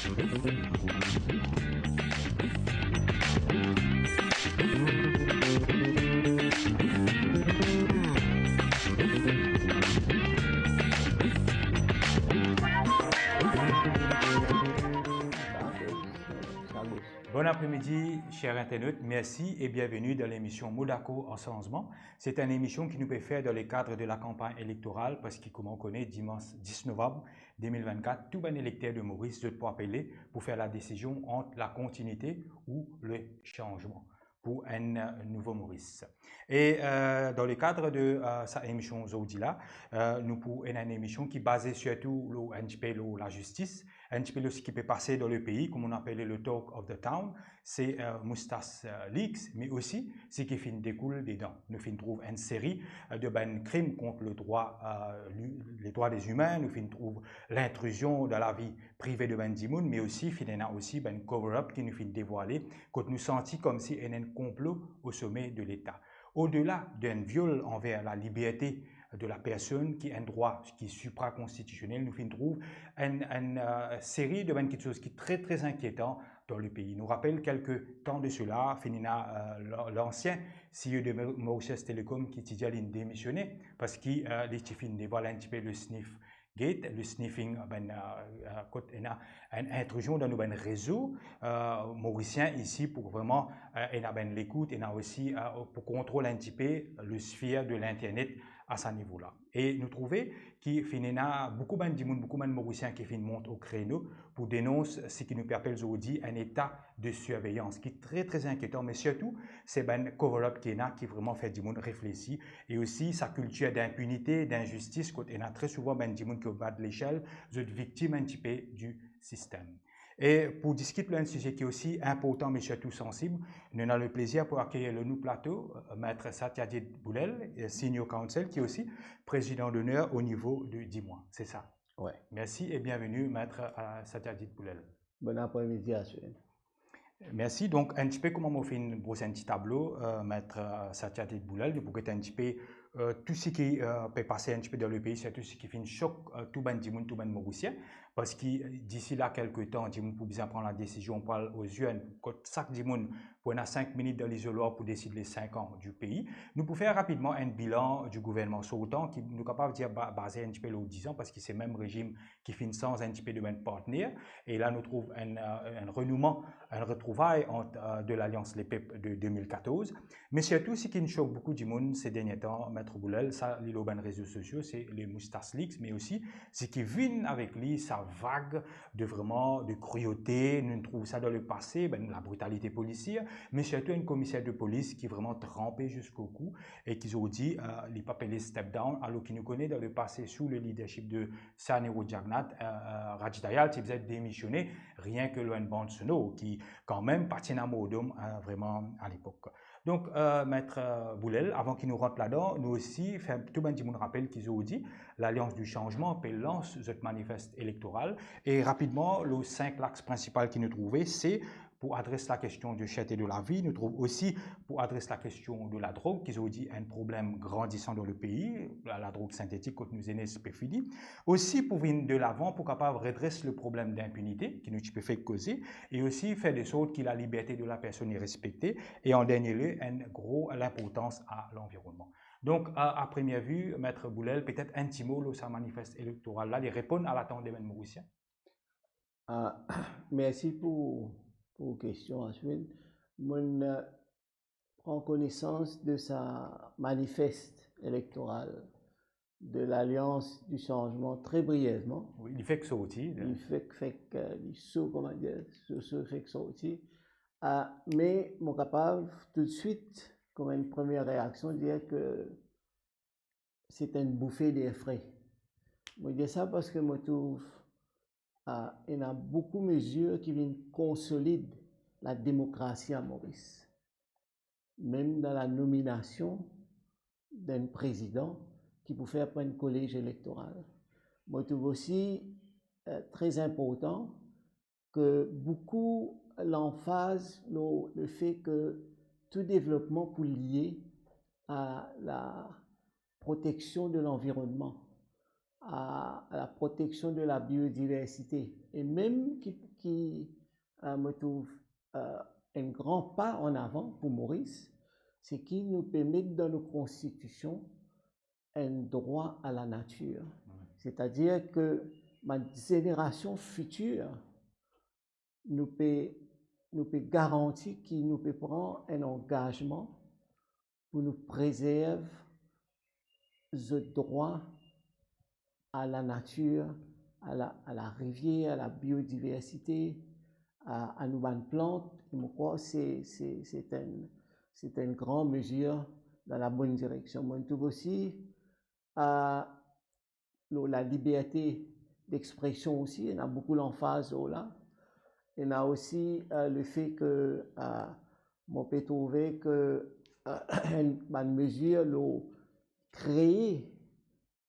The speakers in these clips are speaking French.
Bon après-midi, chers internautes. Merci et bienvenue dans l'émission Modaco en changement. C'est une émission qui nous peut faire dans le cadre de la campagne électorale parce que, comme on connaît, dimanche 10 novembre 2024, tout bon électeur de Maurice doit pouvoir appeler pour faire la décision entre la continuité ou le changement pour un nouveau Maurice. Et dans le cadre de cette émission aujourd'hui-là, nous pour une émission qui est basée surtout un petit peu la justice, un petit peu ce qui peut passer dans le pays, comme on appelle le talk of the town, c'est Moustache Leaks, mais aussi ce qui découle dedans. Nous trouvons une série de crimes contre les droits des humains, nous trouvons l'intrusion dans la vie privée de Ben Dimoun, mais aussi finalement aussi ben cover-up qui nous dévoilé quand nous sentons comme si il y a un complot au sommet de l'État. Au-delà d'un viol envers la liberté de la personne qui est un droit qui est supraconstitutionnel, nous trouvons une série de quelque chose qui est très très inquiétant dans le pays. Nous rappelle quelques temps de cela, l'ancien CEO de Mauritius Telecom qui a démissionné parce qu'il a dévoilé un petit peu le sniff gate, le sniffing, une intrusion dans nos réseaux mauriciens ici pour vraiment l'écoute et aussi pour contrôler un petit peu le sphère de l'internet à ce niveau-là. Et nous trouvons qu'il y a beaucoup de Mauriciens qui montent au créneau pour dénoncer ce qui nous permet aujourd'hui un état de surveillance qui est très très inquiétant, mais surtout c'est un cover-up qui vraiment fait du monde réfléchir et aussi sa culture d'impunité, d'injustice, quand il y a très souvent du monde qui au bas de l'échelle, vous êtes victime un petit peu du système. Et pour discuter d'un sujet qui est aussi important mais surtout sensible, nous avons le plaisir pour accueillir le nouveau plateau, Maître Satyajit Boulel, Senior Counsel, qui est aussi président d'honneur au niveau du 10 mois. C'est ça? Oui. Merci et bienvenue, Maître Satyajit Boulel. Bon après-midi à tous. Merci. Donc, un petit peu comment on fait un petit tableau, Maître Satyajit Boulel, pour que un petit peu tout ce qui peut passer un petit peu dans le pays, c'est tout ce qui fait un choc tout le monde, tout le Mauricien. Parce que d'ici là, quelques temps, Dimoun pour bien prendre la décision, on parle aux jeunes, quand chaque Dimoun pour 5 minutes dans l'isoloir pour décider les 5 ans du pays. Nous pouvons faire rapidement un bilan du gouvernement sur autant qui nous capable de dire basé un petit peu aux 10 ans parce que c'est le même régime qui finit sans un petit peu de même partenaire. Et là, nous trouvons un renouement, un retrouvaille entre de l'Alliance Les PEP de 2014. Mais surtout, ce qui nous choque beaucoup du monde ces derniers temps, Maître Boulel, ça, les réseaux sociaux, c'est les Moustache Leaks, mais aussi ce qui vient avec lui, sa vague de vraiment de cruauté. Nous trouvons ça dans le passé, la brutalité policière, mais surtout une commissaire de police qui est vraiment trempée jusqu'au cou et qui ont dit les papiers step down, alors qu'il nous connaît dans le passé sous le leadership de Sanero Jagnat, Rajdayal, qui faisait démissionner rien que Loan Bonsono, qui quand même partit à Modom vraiment à l'époque. Donc, Maître Boulel, avant qu'il nous rentre là-dedans, nous aussi, tout le monde rappelle qu'ils ont dit l'Alliance du changement lance ce manifeste électoral. Et rapidement, les 5 axes principaux qui nous trouvaient, c'est pour adresser la question du cherté de la vie, nous trouvons aussi pour adresser la question de la drogue, qu'ils ont dit un problème grandissant dans le pays, la drogue synthétique, quand nous aînés, c'est fini. Aussi pour venir de l'avant, pour capable redresser le problème d'impunité, qui nous peut faire causer, et aussi faire des choses que la liberté de la personne est respectée, et en dernier lieu, l'importance à l'environnement. Donc, à première vue, Maître Boulel, peut-être un petit mot, ça manifeste électoral, là, il répond à l'attente des Mauriciens. Merci pour la question, Ashwin. Je prends connaissance de sa manifeste électorale de l'Alliance du changement très brièvement. Oui, il fait que ça aussi. Il fait que ça aussi. Mais je suis capable tout de suite, comme une première réaction, de dire que c'est une bouffée d'air frais. Je dis ça parce que je trouve il y a beaucoup de mesures qui viennent consolider la démocratie à Maurice. Même dans la nomination d'un président qui peut faire un collège électoral. Je trouve aussi très important que beaucoup l'emphase le fait que tout développement pour lier à la protection de l'environnement, à la protection de la biodiversité et même qui me trouve un grand pas en avant pour Maurice, c'est qu'il nous permet dans nos constitutions un droit à la nature. C'est-à-dire que ma génération future nous peut garantir qu'il nous peut prendre un engagement pour nous préserver ce droit à la nature, à la rivière, à la biodiversité, à nos plantes. Je crois que c'est une grande mesure dans la bonne direction. Moi, je trouve aussi la liberté d'expression aussi, il y a beaucoup l'emphase là. Il y a aussi le fait que on peut trouver que une mesure créer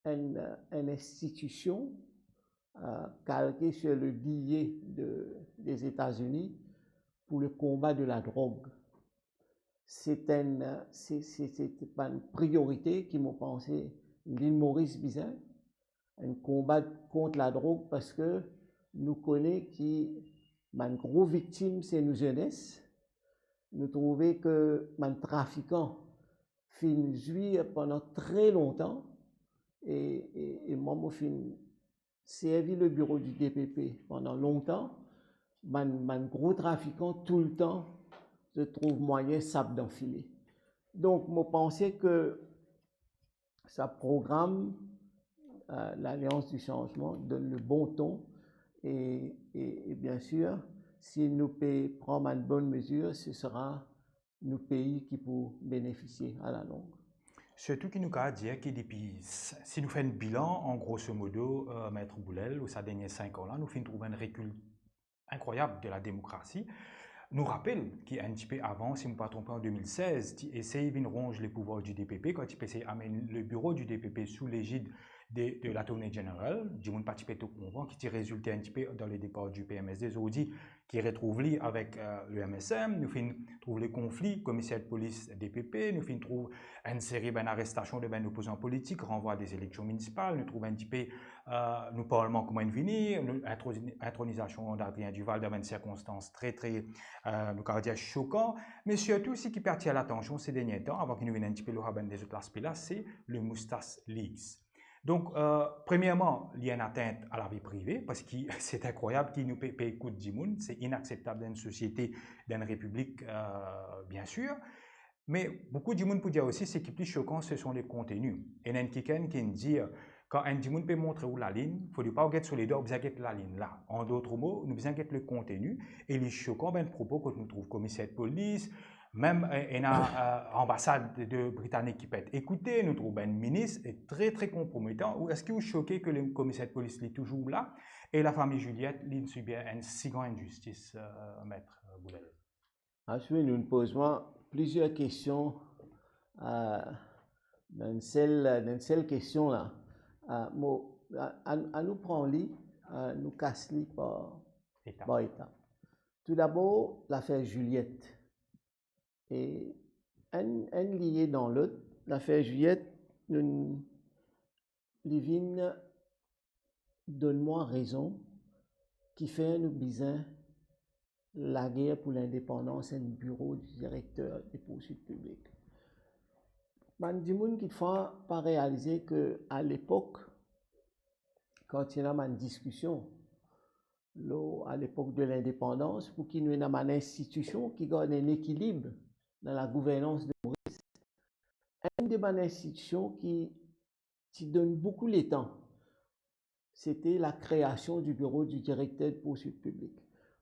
une institution calquée sur le billet des États-Unis pour le combat de la drogue. C'est une priorité qui m'a pensé l'île Maurice Bizin, un combat contre la drogue parce que nous connaissons qui une grosse victime c'est nos jeunesse. Nous trouvons que les trafiquants fin jouir pendant très longtemps et moi fin servi le bureau du DPP pendant longtemps. Man gros trafiquants tout le temps je trouve moyen sable d'enfiler. Donc moi pensais que ça programme l'Alliance du changement donne le bon ton et bien sûr si nous prenons une bonne mesure, ce sera nos pays qui pourront bénéficier à la longue. Surtout qu'il nous a dit que depuis, si nous faisons un bilan, en grosso modo, Maître Boulel, ou ces derniers 5 ans là, nous finissons trouver un recul incroyable de la démocratie. Nous rappelle qu'un petit peu avant, si je ne me pas trompé, en 2016, tu essayes de ronger les pouvoirs du DPP quand tu essayes d'amener le bureau du DPP sous l'égide de l'Attorney General, du monde participé au convent qui résultait un petit peu dans les départs du PMSD, Zodi, qui retrouve lui avec le MSM, nous trouvons les conflits, commissaire de police DPP, nous trouvons une série d'arrestations de opposants politiques, renvoi des élections municipales, nous trouvons un petit peu nous parlement comment il finit, l'intronisation d'Adrien Duval dans une circonstance très nous cardiaque choquant, mais surtout ce qui partit à l'attention ces derniers temps, avant qu'il nous vienne un petit peu le rabat des autres aspects là, c'est le Moustache Leaks. Donc, premièrement, il y a une atteinte à la vie privée, parce que c'est incroyable qu'il nous paye coup de 10 000, c'est inacceptable dans une société, dans une république, bien sûr. Mais beaucoup de monde peut dire aussi, ce qui est plus choquant, ce sont les contenus. Et il y a quelqu'un qui dit, quand un monde peut montrer où la ligne, il ne faut pas regarder sur les doigts, vous avez la ligne là. En d'autres mots, nous avons le contenu. Et les choquants, ben, propos que nous trouvons commissaire de police, même une ambassade de Britannique qui peut être écoutée, nous trouvons un ministre est très très compromettant. Ou est-ce que vous choquez que le commissaire de police est toujours là et la famille Juliette subit une si grande injustice, Maître Boulel? Ensuite, nous posons plusieurs questions dans une seule question là. À nous prendre nous casse par étape. Tout d'abord, l'affaire Juliette. Et un lié dans l'autre, l'affaire Juliette, Livine donne-moi raison qui fait nous besoin la guerre pour l'indépendance et le bureau du directeur des poursuites publiques. Man dit moun qui ne pas réaliser que à l'époque, quand il y a une discussion, à l'époque de l'indépendance, pour qu'il y ait une institution qui garde un équilibre dans la gouvernance de Maurice, une des institutions qui donne beaucoup le temps, c'était la création du bureau du directeur de poursuites publiques.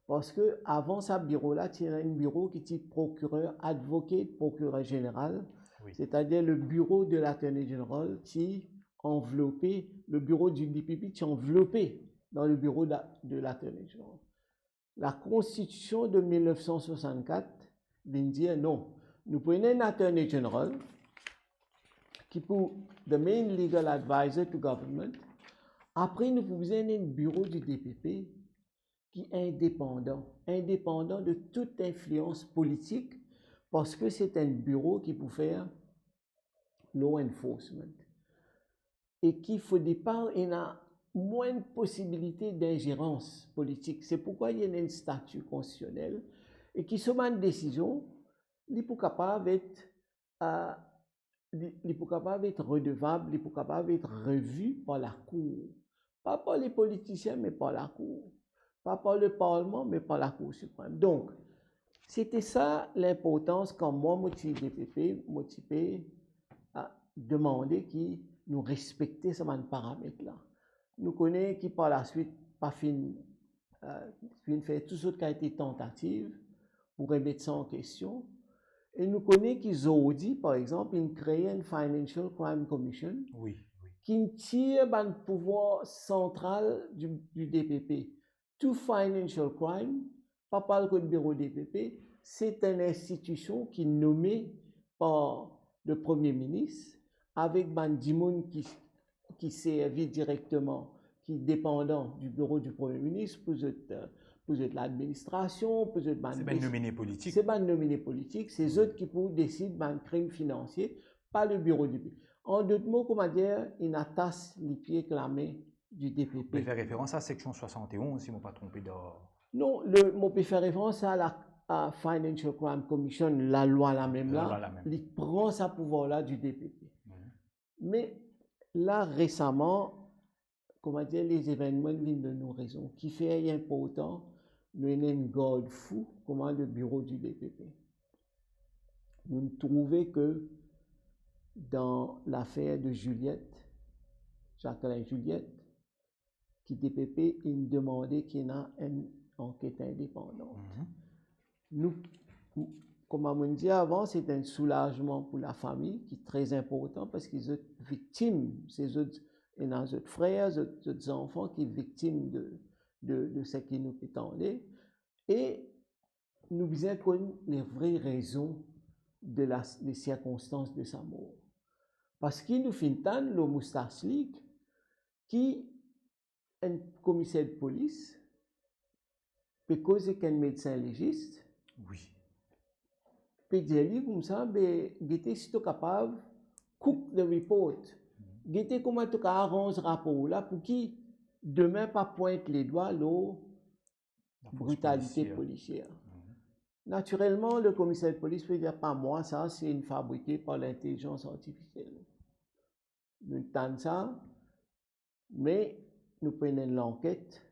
Parce que avant ce bureau-là, il y avait un bureau qui était procureur, avocat, procureur général, oui. C'est-à-dire le bureau de l'Attorney General qui enveloppé, le bureau du DPP qui enveloppé dans le bureau de l'Attorney General. La Constitution de 1964 vient dire non, nous prenons un Attorney General qui pour the main legal advisor to government. Après, nous pouvons un bureau du DPP qui est indépendant de toute influence politique, parce que c'est un bureau qui peut faire law enforcement. et qu'il faut départ, il y a moins de possibilités d'ingérence politique. C'est pourquoi il y a un statut constitutionnel et qui se met une décision, il est capable d'être redevable, il est capable d'être revu par la Cour. Pas par les politiciens, mais par la Cour. Pas par le Parlement, mais par la Cour suprême. Donc, c'était ça l'importance quand moi, DPP, motivé à demander qui nous respecter ce paramètre-là. Nous connaissons qui par la suite pas fin faire tout ce qui a été tentative pour remettre ça en question. Et nous connaissons qu'ils ont dit, par exemple, ils créent une Financial Crime Commission qui tire le pouvoir central du DPP. Tout Financial Crime, pas par le bureau DPP, c'est une institution qui est nommée par le Premier ministre avec Bandimoun qui servit directement, qui est dépendant du bureau du Premier ministre pour l'administration, pour c'est pas nominé politique. C'est pas nominé politique, c'est eux qui pour décider d'un crime financier, pas le bureau du DPP. En d'autres mots, comment dire, il attache les pieds clamés du DPP. Vous pouvez faire référence à la section 71, si je ne me pas trompé. Non, on peut faire référence à la Financial Crime Commission, la loi la même là, il prend ce pouvoir-là du DPP. Mais là, récemment, comment dire, les événements viennent de nos raisons, qui fait important, nous avons une garde fou, comment le bureau du DPP. Nous trouvons que dans l'affaire de Juliette, Jacqueline Juliette, qui DPP, il demandait qu'il y ait une enquête indépendante. Nous, comme on dit avant, c'est un soulagement pour la famille qui est très important parce qu'ils sont victimes, il y a d'autres frères, d'autres enfants qui sont victimes de ce qui nous attendait. Et nous visons connaître les vraies raisons des circonstances de sa mort. Parce qu'il nous fait le Moustache League qui est un commissaire de police, parce qu'il est un médecin légiste. Oui. Puis dire comme ça, ben, il si tu capable cook the report. Il était comment tu arranges ce rapport là pour qui demain pas pointe les doigts la brutalité policière. Naturellement, le commissaire de police peut dire pas moi, ça c'est une fabriquée par l'intelligence artificielle. Nous entendons ça, mais nous prenons l'enquête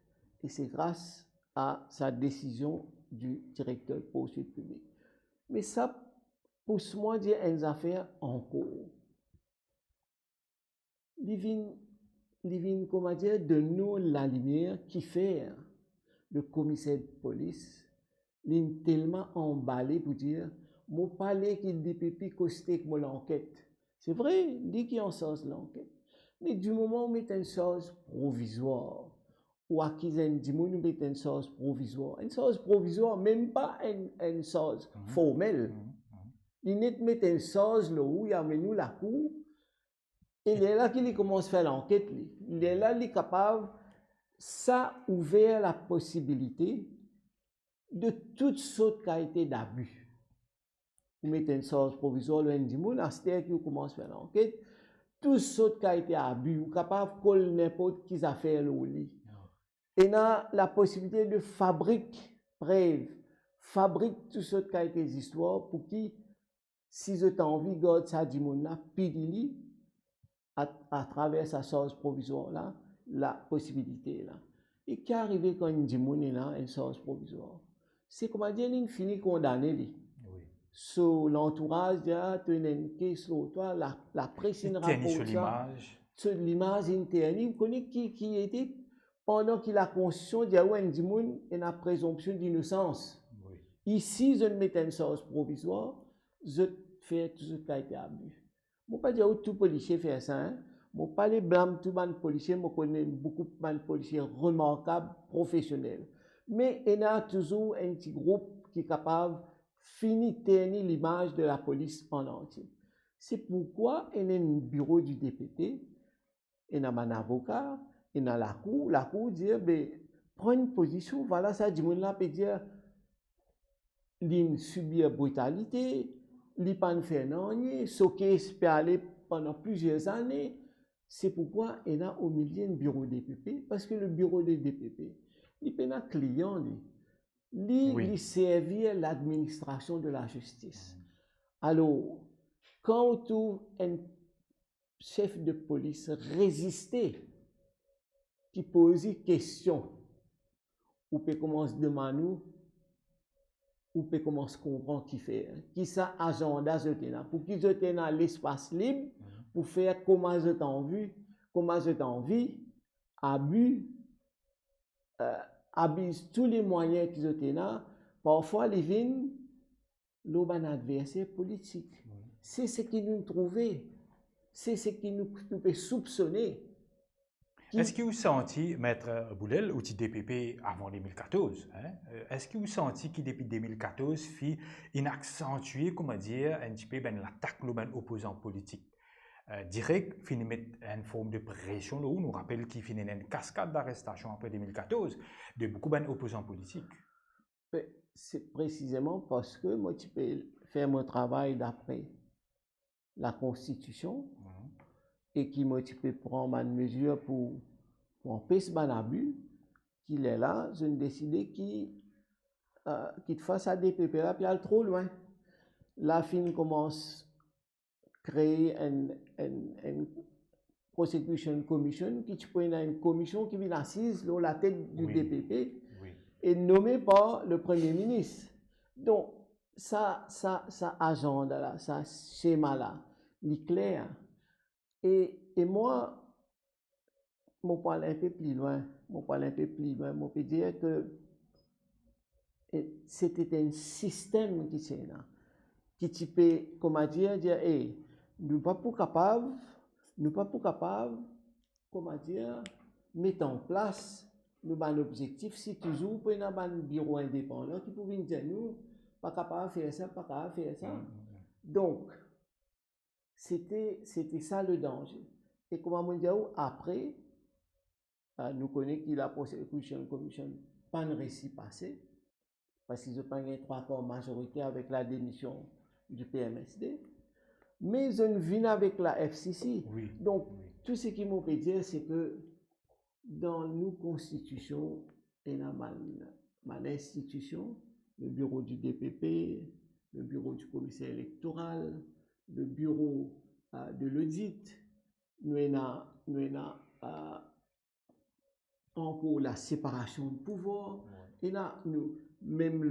et c'est grâce à sa décision du directeur de poursuite publique. Mais ça pousse moi à dire une affaire en cours. Livine, comment dire, de nous la lumière qui fait le commissaire de police, il est tellement emballé pour dire, mon palais qui DPP costé que l'enquête. C'est vrai, il dit qu'il en sort l'enquête. Mais du moment où on met une chose provisoire, ou à qui on met une chose provisoire, même pas une chose formelle. Il met une chose là où il y a nous la cour, et il est là qu'il commence à faire l'enquête. Il est là, il est capable, ça ouvert la possibilité de toutes sortes de qualités d'abus. Vous mettez une chose provisoire, le Ndimoun, à ce qui commence à faire l'enquête, toutes sortes de qualités d'abus, vous êtes capable de coller n'importe qui affaire le lit. Et a la possibilité de fabriquer preuves, fabrique toutes sortes de qualités d'histoire pour qui, si vous avez envie, garde ça Ndimoun là, puis à travers sa chose provisoire là, la possibilité là. Et qu'est arrivé quand Ndimoun est là, une chose provisoire? C'est comment dire, il finit condamné. Oui. Sur l'entourage, tu as une caisse, la presse, une rapport sur l'image. Sur l'image interne, vous connaissez qui était, pendant que la Constitution dit que Ndimoun est la présomption d'innocence. Oui. Ici, je ne mets une chose provisoire, je fais tout ce qui a été abus. Je ne vais pas dire que tout policier fait ça. Hein? Je ne vais pas les blâmer tout le policier, je connais beaucoup de policiers remarquables, professionnels. Mais il y a toujours un petit groupe qui est capable de finir ternir l'image de la police en entier. C'est pourquoi il y a un bureau du DPP, il y a un avocat, il y a la cour dit, ben, prends une position, voilà ça, dis-moi peut dire, il subit la brutalité, il ne peut pas faire rien, ce qui peut aller pendant plusieurs années, C'est pourquoi il y a au milieu un bureau DPP, parce que le bureau de DPP, il y a un client, il servir l'administration de la justice. Alors, quand tout un chef de police résistait, qui posait question, ou peut commencer à demander, ou peut commencer à comprendre qui fait, qui ça agenda je tenais, pour qu'ils je tenais l'espace libre, pour faire comment je t'en vu, comment je t'en vis, abus, abuse tous les moyens qu'ils ont tenus, parfois les vignes, l'auban adversaire politique. C'est ce qui nous trouvait, c'est ce qui nous peut soupçonner. Est-ce que vous sentiez, Maître Boulel, outil DPP avant 2014, est-ce que vous sentiez que depuis 2014, fit une accentuée, comment dire, un petit peu l'attaque de opposants politiques direct, finit mettre une forme de pression, où nous rappelle qu'il finit une cascade d'arrestations après 2014 de beaucoup d'opposants politiques. C'est précisément parce que moi, tu peux faire mon travail d'après la Constitution et qui moi, tu peux prendre une mesure pour empêcher un abus, qu'il est là, je ne décide qu'il fasse à DPP là, puis aller trop loin. La fin commence à créer une prosecution commission, qui tu peux une commission qui vient assise sur la tête du DPP et nommée par le Premier ministre. Donc, ça agenda là, ça schéma là, il est clair. Et moi, je parle un peu plus loin. Je peux dire que c'était un système qui est là, qui tu peux, comment dire, hey, nous pas pour capable, comment dire, mettre en place un objectif, si toujours pour un bureau indépendant qui pouvait dire nous, pas capable de faire ça, pas capable de faire ça. Donc, c'était ça le danger. Et comment on dit, après, nous connaissons qu'il a prosecution commission, pas de récit passé, parce qu'ils ont pas eu 3/4 majorité avec la démission du PMSD, mais ils ont vu avec la FCC. Donc, tout ce qu'il m'a peut dire, c'est que dans nos constitutions, il y a mal institution, le bureau du DPP, le bureau du commissaire électoral, le bureau de l'audit, nous avons encore la séparation de pouvoir, et là, même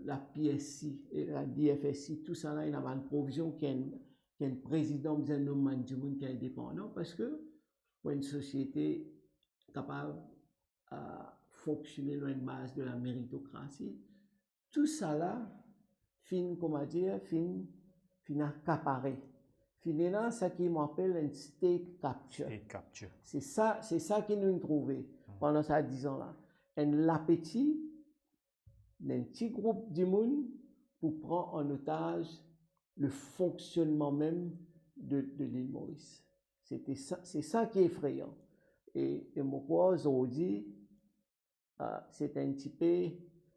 la PSC et la DFSC, tout ça là, il y a une provision qui est un président qui est indépendant, parce que pour une société capable de fonctionner dans une base de la méritocratie, tout ça là, comment dire, fin accaparé. Finalement, ce qui m'appelle un state capture. C'est ça qui nous trouvait pendant ces 10 ans-là. L'appétit d'un petit groupe de monde pour prendre en otage le fonctionnement même de l'île Maurice. C'est ça qui est effrayant. Et mon crois aujourd'hui, c'est un petit peu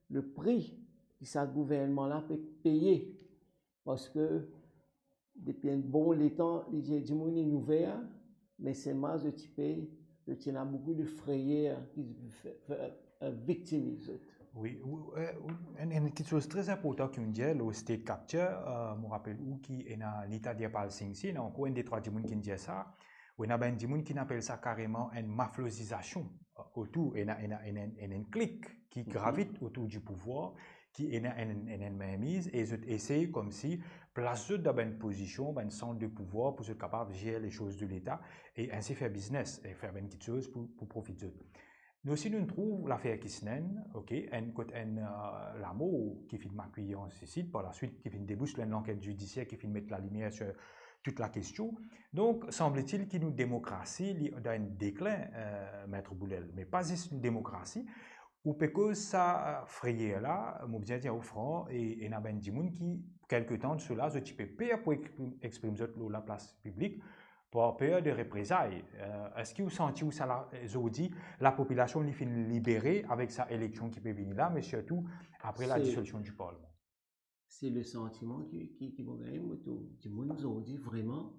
le prix que ce gouvernement-là peut payer. Parce que depuis un bon temps, les du monde est ouvert, mais c'est mal de type, il y a beaucoup de frayeurs qui victimisent. Oui, quelque chose de très important qu'on dit, le state capture, je me rappelle où qui est dans l'état d'Yapal Singh, il y a encore un des trois gens qui dit ça, ou il y a des gens qui appellent ça carrément une maflosisation autour, il y a une clique qui gravite autour du pouvoir, qui est une mainmise, et ils essayent comme si placer dans une position, dans un centre de pouvoir pour être capable de gérer les choses de l'État et ainsi faire business et faire quelque chose pour profiter. Nous aussi, nous trouvons l'affaire Kisnen, l'amour qui fait m'accueillir en ce site, par la suite qui fait déboucher l'enquête judiciaire, qui fait mettre la lumière sur toute la question. Donc, semble-t-il qu'il y a une démocratie dans un déclin, Maître Boulel, mais pas juste une démocratie, ou parce que ça frayait là, je bien dire au front, et il y a des gens qui, quelque temps de cela, je peux pas pour exprimer la place publique, pour peur de représailles. Est-ce que vous sentez où ça la population est libérée avec sa élection qui peut venir là, mais surtout après la dissolution du Parlement? C'est le sentiment qui m'a gagné, tout le monde aujourd'hui vraiment,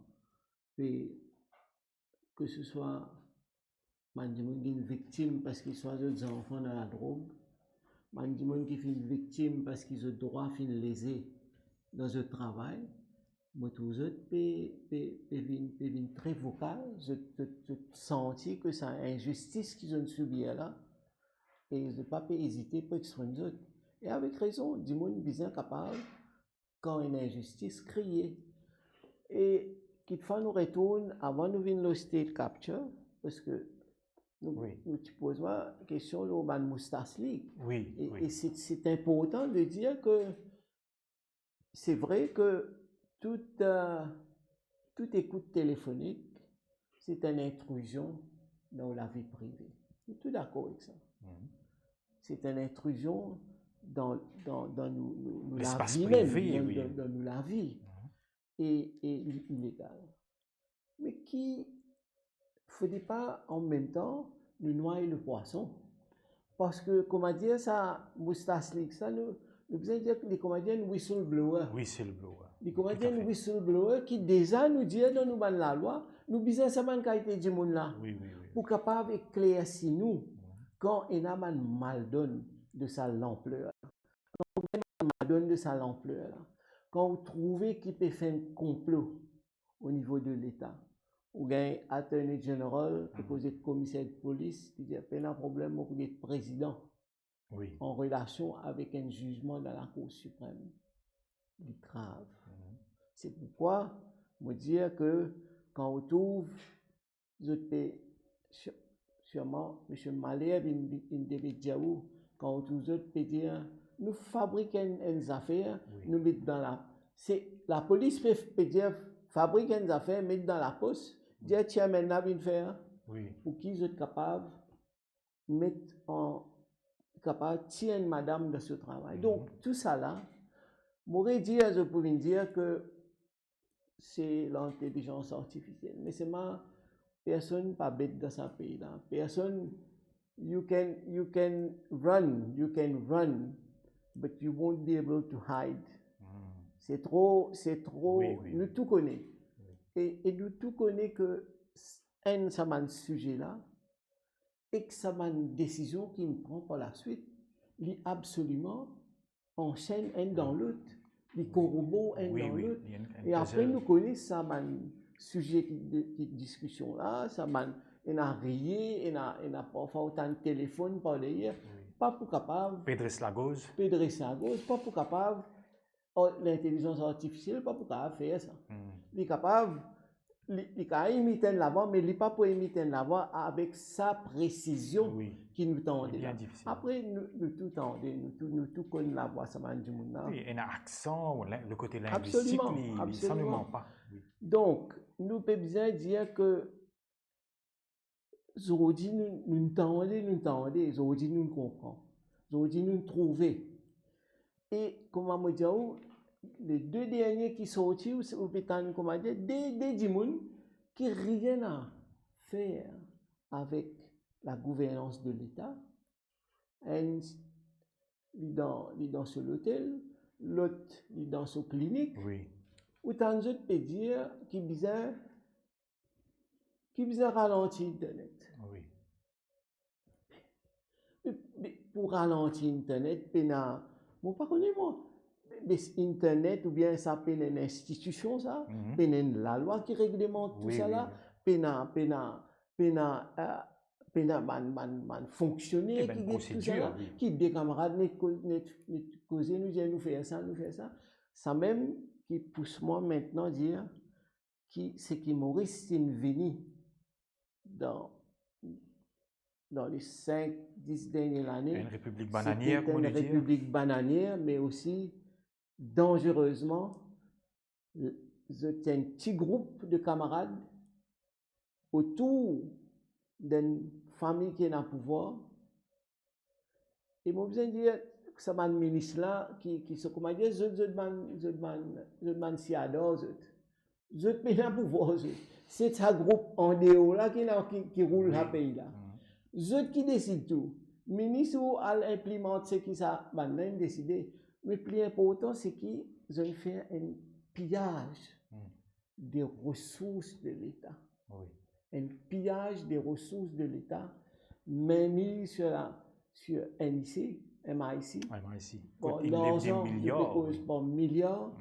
que ce soit une victime parce qu'ils sont des enfants dans la drogue, des gens qui sont victimes parce qu'ils ont droit à lésés dans le travail, moi tous autres peuvent très vocal, je sentis que c'est une injustice qu'ils ont subi là et ils ne pas hésiter pour exprimer autres. Et avec raison, des gens bien capables quand une injustice criée. Et qu'il faut nous retourne avant nous venir le state capture parce que nous te posons la question de la Moustache League. Et c'est important de dire que c'est vrai que toute écoute téléphonique, c'est une intrusion dans la vie privée. Je suis tout d'accord avec ça. C'est une intrusion dans nous la vie même, dans nous la vie. Et illégal. Mais qui ne faudrait pas en même temps nous noyer le poisson. Parce que, comment dire ça, Moustache League, ça, nous besoin dire que les comédiens whistleblower. Les comédiens whistleblower qui déjà nous disent dans nous la loi, nous besoin ça man qualité du monde là. Pour capable éclaircir nous quand il y a un mal donne de sa l'ampleur. Quand il y a un mal donne de sa l'ampleur. Quand vous trouvez qu'il peut faire un complot au niveau de l'État, ou bien attorney général, qui est commissaire de police, qui dit qu'il y a un problème avec le président en relation avec un jugement dans la Cour suprême. C'est grave. C'est pourquoi je veux dire que quand on trouve, sûrement, M. Malherbe, il devait dire quand on trouve, peut dire, nous fabriquons des affaires, nous mettons dans la... La police peut dire, fabriquer des affaires, mettre dans la poste, dire, tiens, maintenant, viens faire, pour qu'ils soient capables de mettre capable de tirer une madame de ce travail. Donc, tout ça là, je pourrais dire que c'est l'intelligence artificielle. Mais c'est personne pas bête dans ce pays-là. Personne, you can run, but you won't be able to hide. C'est trop, nous tout connaissons. Et nous tout connaissons que ça m'a un sujet là, et que ça m'a une décision qui me prend par la suite, il absolument enchaîne un dans l'autre, il corrobore un dans l'autre. Et après, nous connaissons ça m'a un sujet de discussion là, ça m'a un a rié, il a parfois autant de téléphone par derrière, pas pour capable. Pedro Slagos, pas pour capable. L'intelligence artificielle, pas pour capable faire ça. Il est capable. Il peut imiter l'avant, mais il n'est pas pour imiter l'avant avec sa précision qui nous tend. Après, nous tout tendons, nous tout connaissons la voix, ça m'a dit mon âme. Oui, un accent, le côté linguistique, ça ne ment pas. Donc, nous pouvons bien dire que aujourd'hui, nous tendons, aujourd'hui, nous comprenons, aujourd'hui, nous trouvons. Et, comment me dire, les deux derniers qui sont sortis, ou peut-être, comment dire, des gens qui n'ont rien à faire avec la gouvernance de l'État. Un est dans ce hôtel, l'autre est dans ce clinique. Autant d'autres peuvent dire qui besoin ralentir Internet. Pour ralentir Internet, moi, pas connais moi. Internet ou bien ça peut une institution ça, la loi qui réglemente tout ça là, fonctionner qui dit tout ça là, qui des camarades causer nous dire nous faire ça, ça même qui pousse moi maintenant dire c'est qui Maurice Sinvini dans les 5-10 dernières années, une république bananière, une république bananière, mais aussi dangereusement, c'est un petit groupe de camarades autour d'une famille qui est en pouvoir. Et moi, je veux dire que ça m'a ministre là, qui se comment dire, je man si adore, je mets en pouvoir, c'est un groupe en dehors là qui roule le pays là. Je qui décide tout. Ministre ou à implémenter ce qui ça, maintenant décider. Mais plus important, c'est qu'ils ont fait un pillage des ressources de l'État. un pillage des ressources de l'État, mis sur MIC, bon, Il lève des l'argent milliards. correspond milliards,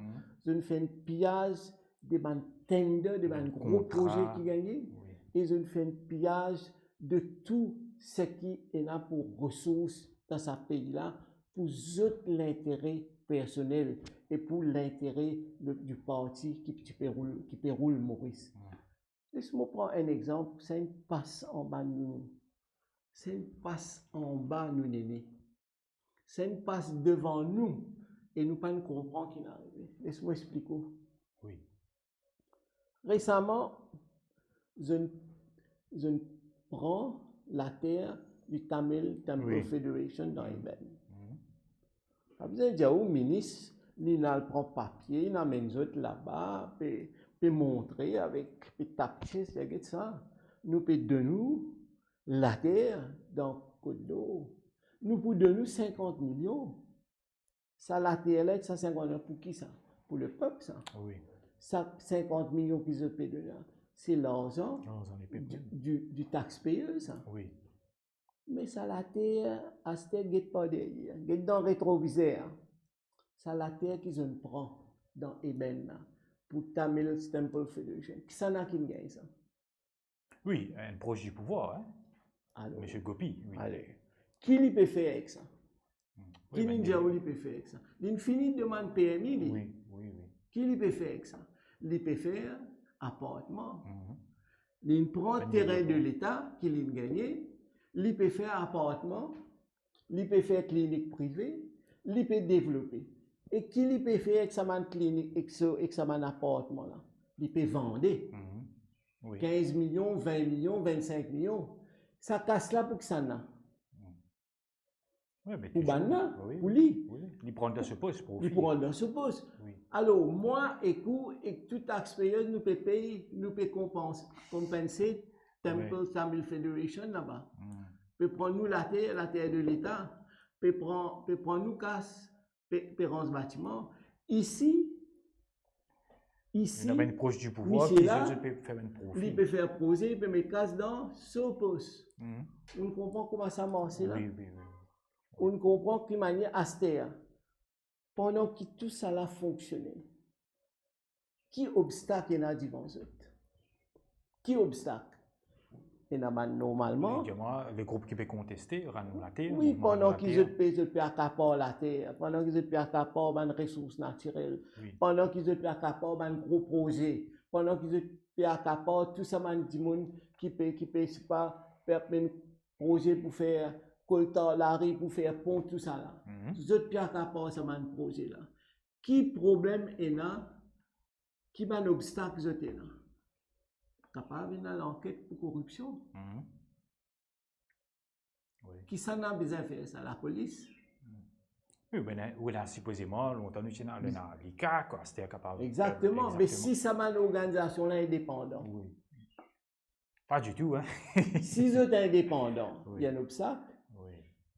ils ont fait un pillage des tenders, des gros projets qui gagnent, ils ont fait un pillage de tout ce qui est là pour ressources dans ce pays-là, pour l'intérêt personnel et pour l'intérêt du parti qui péroule Maurice. Laisse-moi prendre un exemple, c'est une passe en bas nous. C'est une passe en bas nous néné. C'est une passe devant nous et nous pas comprendre qu'il est arrivé. Laisse-moi expliquer. Oui. Récemment, je prends la terre du Tamil Temple Federation dans Eben. Pas besoin de dire au ministre, il prend papier, il amène les autres là-bas, puis montrer avec, puis taper, c'est ça. Nous peut donner la terre dans Côte d'Or. Nous pouvons donner 50 millions. Ça, la terre là, ça 50 millions pour qui ça? Pour le peuple, ça. Oui. Ça, 50 millions qu'ils ont payé là, c'est l'argent du taxpayer, ça. Oui. Mais ça, la terre, à ce terre, guette pas derrière, guette dans le rétroviseur. Ça, la terre qu'ils ont prend dans Eben là, pour Tamil Temple Federation. Qui s'en a qui gagne ça? Oui, un proche du pouvoir, hein? Alors, Monsieur Gopi. Oui. Allez. Qui lui peut faire avec ça? Oui, Qui lui peut faire avec ça? Il finit de demander PMI. Oui. Qui lui peut faire avec ça? Il peut faire appartement. Il prend terrain de l'État qu'il a gagné. Il peut faire appartement. Il peut faire clinique privée. Il peut développer. Et qui lui peut faire avec sa clinique, avec sa appartement là? Il peut vendre. 15 millions, 20 millions, 25 millions. Ça casse là pour que ça n'a. Oui, mais pour Banna, pour lui. Il prend dans ce poste. Il prend dans ce poste. Alors, moi, et tout taxpayer, nous peut payer, nous peut compenser Temple Tamil Federation là-bas. Peut prendre nous la terre de l'État, peut prendre nous casse, peut rendre ce bâtiment. Ici, il y a une proche du pouvoir qui peut faire un profit. Il peut faire poser, il peut mettre casse dans ce poste. On comprend comment ça marche là. On comprend qu'il manière astère. Pendant que tout ça a fonctionné, qui obstacle est devant eux? Qui obstacle? Et normalement. Les groupes qui peuvent contester, rendre la terre. Oui, pendant qu'ils peuvent accaparer la terre, pendant qu'ils peuvent accaparer les ressources naturelles, pendant qu'ils peuvent accaparer les gros projets, pendant qu'ils peuvent accaparer tout ça, qui peut pas faire un projet pour faire collecteur la rue pour faire pont, tout ça là. Vous êtes bien capable de ce projet là. Qui problème est là? Qui va l'obstacle vous êtes là? Capable de l'enquête pour corruption. Qui s'en a besoin de faire ça? La police? Oui, mais supposément, longtemps nous sommes dans l'ICA, quoi, c'était capable. Exactement, mais si ça m'a une organisation là indépendante. Oui. Pas du tout, hein. Si vous êtes indépendant, il y a un obstacle.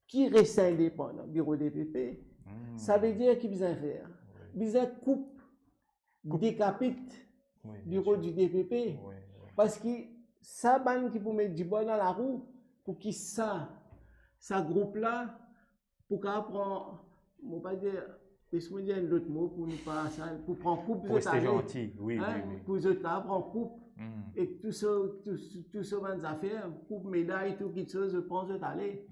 Qui reste indépendant? Bureau DPP. Ça veut dire qu'il besoin faire. Besoin coupe, décapite, bureau du DPP. Parce que ça ban qui peut mettre du bois dans la roue pour qu'il ça groupe là pour qu'on prend, on va pas dire, laisse-moi dire un autre mot pour ne pas ça, pour prendre coupe. Pour rester gentil, oui. Pour eux prendre coupe et tout ça van affaires, coupe médaille tout qui chose, je pense aller.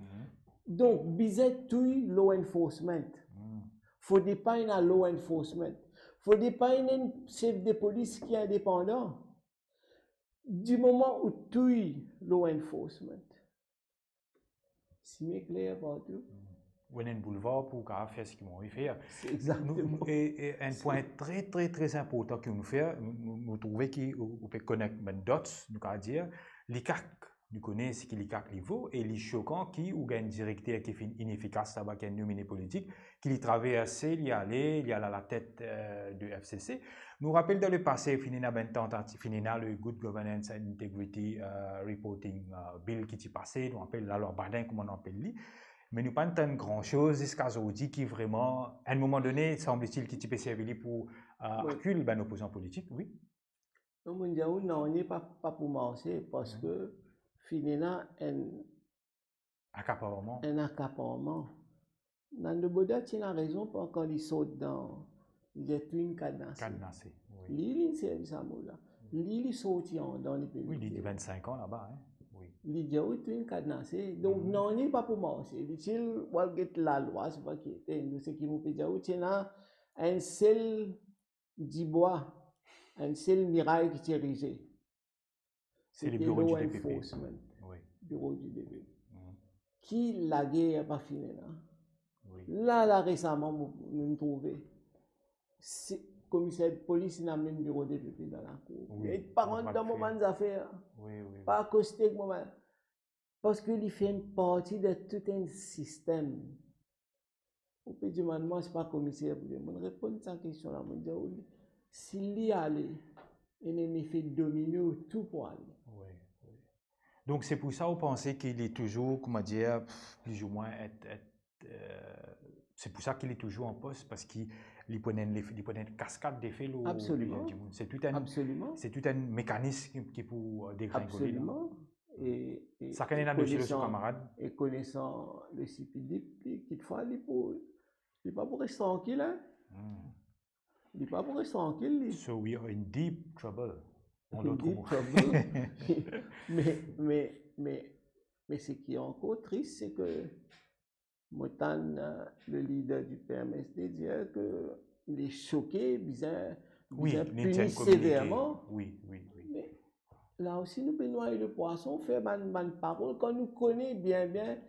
Donc, bizet tout law enforcement. Faut dépendre à law enforcement. Faut dépendre un chef de police qui est indépendant. Du moment où tout law enforcement. Si c'est clair partout. Ou un boulevard pour faire ce qu'ils vont faire. Exactement. Et un point très, très, très important que nous faisons, nous trouvons qu'on peut connecter d'autres, nous allons dire, l'ICAC. Nous connaissons ce que l'ICAC vaut et les choquant qui ou un directeur qui est inefficace là-bas, qui est nominé politique, qui lui traverse, il y a à la tête du FCC. Nous rappelle dans le passé, fini dans le Good Governance and Integrity Reporting Bill qui est passé, nous appelle la loi Badin, comme on appelle lui. Mais nous pas tant grand chose jusqu'à aujourd'hui qui vraiment, à un moment donné, semble-t-il, qui peut servir pour accueillir l'opposant politique, oui. Non, on n'est pas pour marcher parce que finalement, Accaparement. un accaparement. Dans le Bouddha, tu as raison pour quand il saute dans les twins cadenassés. Cadenassé, oui. L'île, c'est ça, là. L'île saute dans les pays. Oui, il dit 25 ans là-bas, hein. Oui. L'idée est twin cadenassé. Donc, non, on n'est pas pour marcher. Il dit, la loi, c'est pas qui est. Nous, ce qui nous peut dire, tu as un seul bois, un seul mirail qui est érigé. C'est le bureau du DPP. Oui. Bureau du DPP. Qui la guerre pas fini là. Oui. Là, récemment, nous nous trouvons. Commissaire de police, il a même bureau de DPP dans la cour. Oui. Et par contre, dans le moment des affaires, pas accoster le moment. Parce qu'il fait une partie de tout un système. On peut dire, moi, ce n'est pas commissaire pour lui. Je réponds à cette question-là. Je dis, s'il y allait, il fait dominer tout pour aller. Oui, oui. Donc, c'est pour ça qu'on pensait qu'il est toujours, comment dire, plus ou moins, c'est pour ça qu'il est toujours en poste, parce qu'il prenait une cascade d'effets. Absolument. C'est tout un mécanisme qui est pour dégringoler. Absolument. Et ça connaît la de son camarade. Et connaissant le CPD, quelquefois, il n'est pas pour rester tranquille. Hein? Il n'est pas pour rester tranquille. So we are in deep trouble. In deep trouble. mais ce qui est encore triste, c'est que Motan, le leader du PMSD, dit qu'il est choqué, bizarre, puni sévèrement. Oui. Mais là aussi, nous pouvons noyer le poisson, faire une parole, quand nous connaissons bien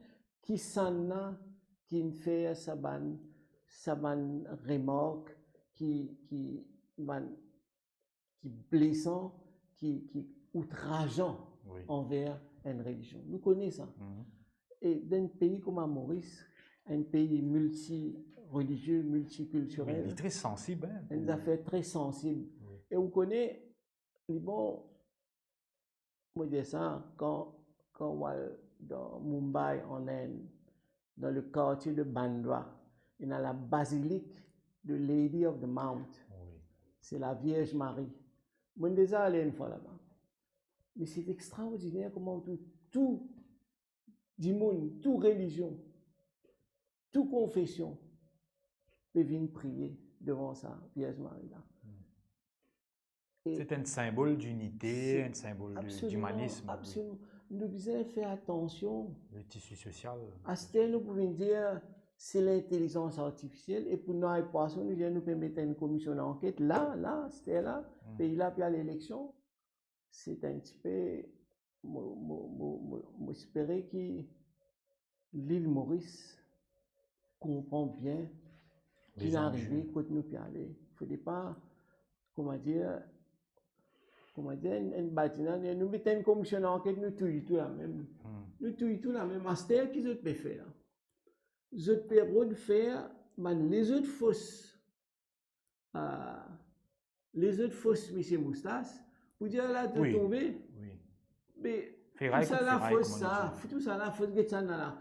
qui s'en a, qui fait sa remarque, qui blessant, qui outrageant envers une religion. Nous connaissons ça. Et dans un pays comme Maurice, un pays multi-religieux, multiculturel, il est très sensible. Hein? Une affaire très sensible. Et vous connaissez, bon, moi je dis ça, quand on va dans Mumbai, en Inde, dans le quartier de Bandra, il y a la basilique de Lady of the Mount. C'est la Vierge Marie. Moi, je suis déjà allé une fois là-bas. Mais c'est extraordinaire comment tout monde, toute religion, toute confession peut venir prier devant sa Vierge Marie là. C'est un symbole d'unité, un symbole d'humanisme. Absolument. Nous devons faire attention. Le tissu social. À ce temps, nous pouvons dire c'est l'intelligence artificielle et pour nous, nous pouvons mettre une commission d'enquête là, c'était là, pays là, puis à l'élection. C'est un petit peu, j'espérais que l'île Maurice comprend bien qu'il est arrivé quand nous puis aller. Il ne faudrait pas, comment dire, une bâtiment, nous mettons une commission d'enquête, nous tout la même. Nous tout la même. À ce temps, qu'ils autres peuvent faire. Les autres peuvent faire, les autres fausses, M. Moustache, pour dire là, de tomber. Mais tout ça là, fausse ça, tout ça là, fausse que ça là.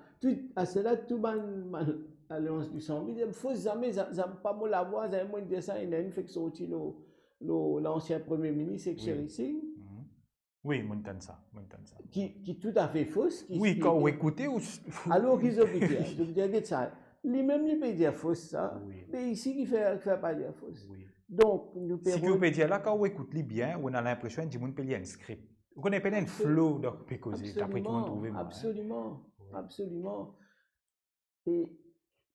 À cela, tout l'alliance du sang. Mais fausse jamais, pas moi la voix, j'ai moins de ça, il y a une fait que sorti l'ancien premier ministre, c'est Chéri Singh. Oui, montagne ça. Qui tout à fait fausse. Oui, quand vous écoutez. Alors qu'ils ont écouté, je veux dire ça. Lui-même, il peut dire fausse ça. Mais ici, il ne fait pas dire fausse. Donc, nous si vous pouvez dire là, quand vous écoutez bien, on a l'impression que vous peut lire un script. Vous connaissez pas un flow de pécosé, d'après qui m'ont trouvé. Absolument. Et,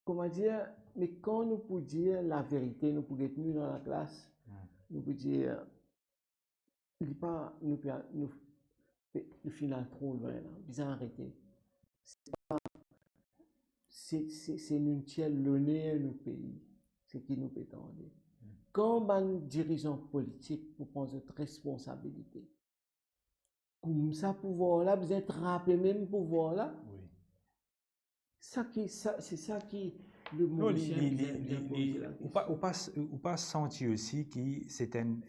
comment dire, mais quand nous pouvons dire la vérité, nous pouvons être dans la classe, nous pouvons dire, nous final trop loin, là, nous arrêter. C'est nous tiens l'honneur du pays, c'est qui nous peut attendre. Quand un dirigeant politique pour prendre cette responsabilité, comme ça pouvoir là, vous êtes rappelé même pouvoir là. C'est ça qui le ou pas sentir aussi que c'est un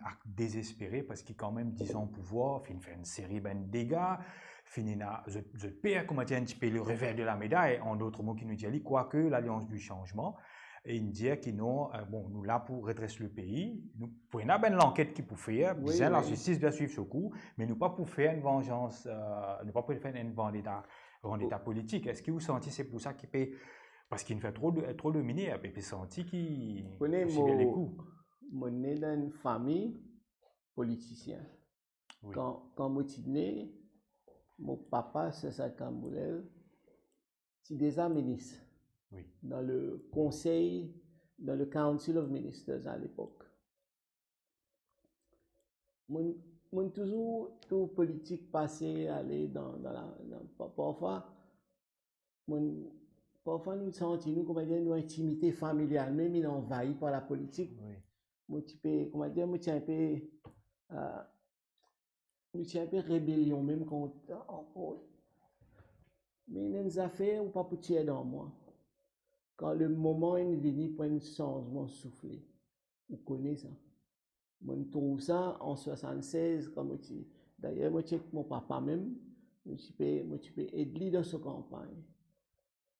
acte désespéré parce qu'il quand même 10 ans au pouvoir, il fait une série de dégâts, je perds comment dire un petit peu le revers de la médaille, en d'autres mots qui nous dit quoique l'Alliance du changement et il dit que non, bon, nous là pour redresser le pays, nous prenons bien l'enquête qui pour faire, Oui, bien la oui. justice doit suivre ce coup, mais nous pas pour faire une vengeance, nous pas pour faire une vendetta politique. Est-ce que vous sentez c'est pour ça qu'il peut, parce qu'il fait trop de minières, et puis senti qu'il Connais, subit les coups. moi né dans une famille politicien. Oui. Quand moi suis né, mon papa, c'est ça Camboulel, c'est déjà ministre Oui. dans le conseil, dans le Council of Ministers à l'époque. Moi toujours tout politique passé, aller parfois, parfois nous sentons nous comment dire, nous intimité familiale, même il est envahi par la politique. Oui. Moi comment dire, moi un peu rébellion même quand mais les affaires ou pas pour tirer dans moi. Quand le moment est venu pour un changement soufflé, vous connaissez ça. Moi, je trouve ça en 76, comme je dis. D'ailleurs, moi, je mon papa même, je peux aider dans sa campagne.